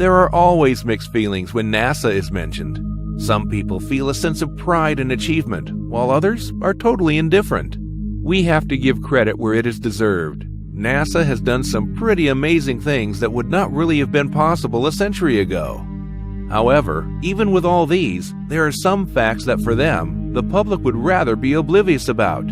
There are always mixed feelings when NASA is mentioned. Some people feel a sense of pride and achievement, while others are totally indifferent. We have to give credit where it is deserved. NASA has done some pretty amazing things that would not really have been possible a century ago. However, even with all these, there are some facts that for them, the public would rather be oblivious about.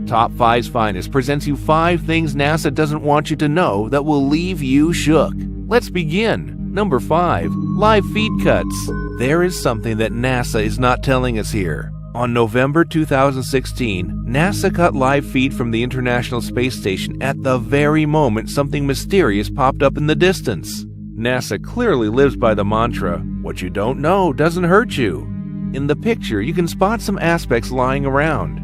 Top 5's Finest presents you 5 things NASA doesn't want you to know that will leave you shook. Let's begin. Number 5. Live feed cuts. There is something that NASA is not telling us here. On November 2016, NASA cut live feed from the International Space Station at the very moment something mysterious popped up in the distance. NASA clearly lives by the mantra, "What you don't know doesn't hurt you." In the picture, you can spot some aspects lying around.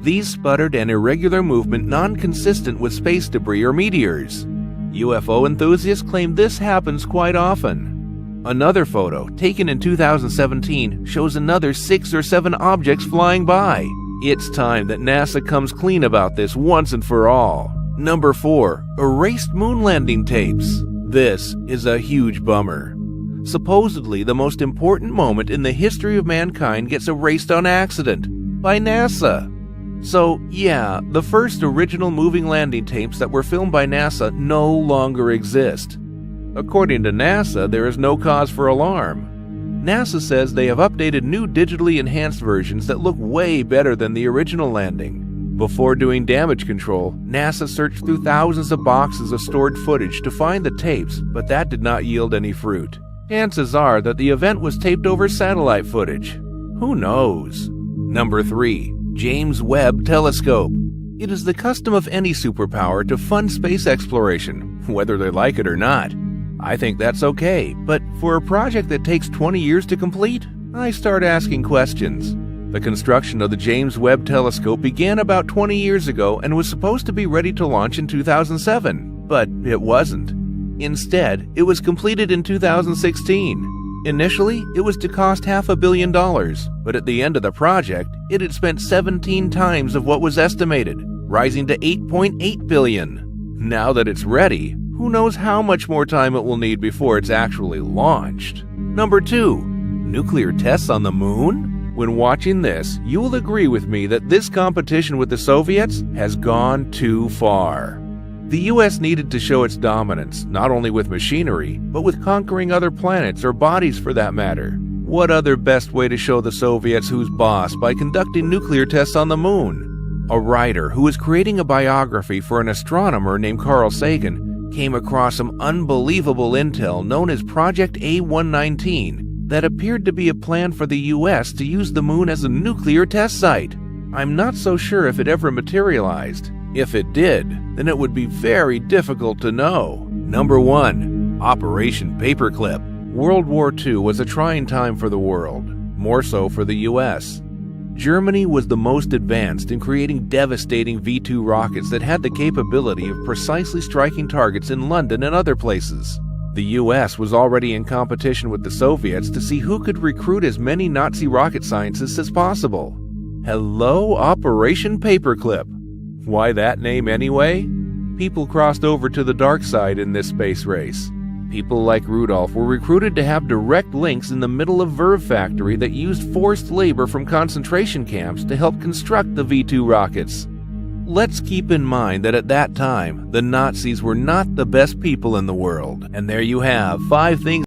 These sputtered and irregular movement non-consistent with space debris or meteors. UFO enthusiasts claim this happens quite often. Another photo, taken in 2017, shows another 6 or 7 objects flying by. It's time that NASA comes clean about this once and for all. Number 4. Erased moon landing tapes. This is a huge bummer. Supposedly, the most important moment in the history of mankind gets erased on accident by NASA. So, yeah, the first original moving landing tapes that were filmed by NASA no longer exist. According to NASA, there is no cause for alarm. NASA says they have updated new digitally enhanced versions that look way better than the original landing. Before doing damage control, NASA searched through thousands of boxes of stored footage to find the tapes, but that did not yield any fruit. Chances are that the event was taped over satellite footage. Who knows? Number 3. James Webb Telescope. It is the custom of any superpower to fund space exploration, whether they like it or not. I think that's okay, but for a project that takes 20 years to complete, I start asking questions. The construction of the James Webb Telescope began about 20 years ago and was supposed to be ready to launch in 2007, but it wasn't. Instead, it was completed in 2016. Initially, it was to cost $500 million, but at the end of the project, it had spent 17 times of what was estimated, rising to $8.8 billion. Now that it's ready, who knows how much more time it will need before it's actually launched. Number 2. Nuclear tests on the moon? When watching this, you will agree with me that this competition with the Soviets has gone too far. The US needed to show its dominance, not only with machinery, but with conquering other planets or bodies for that matter. What other best way to show the Soviets who's boss by conducting nuclear tests on the moon? A writer who was creating a biography for an astronomer named Carl Sagan came across some unbelievable intel known as Project A119 that appeared to be a plan for the US to use the moon as a nuclear test site. I'm not so sure if it ever materialized. If it did, then it would be very difficult to know. Number 1. Operation Paperclip. World War II was a trying time for the world, more so for the US. Germany was the most advanced in creating devastating V-2 rockets that had the capability of precisely striking targets in London and other places. The US was already in competition with the Soviets to see who could recruit as many Nazi rocket scientists as possible. Hello, Operation Paperclip. Why that name anyway? People crossed over to the dark side in this space race. People like Rudolph were recruited to have direct links in the middle of Verve factory that used forced labor from concentration camps to help construct the V-2 rockets. Let's keep in mind that at that time, the Nazis were not the best people in the world. And there you have 5 things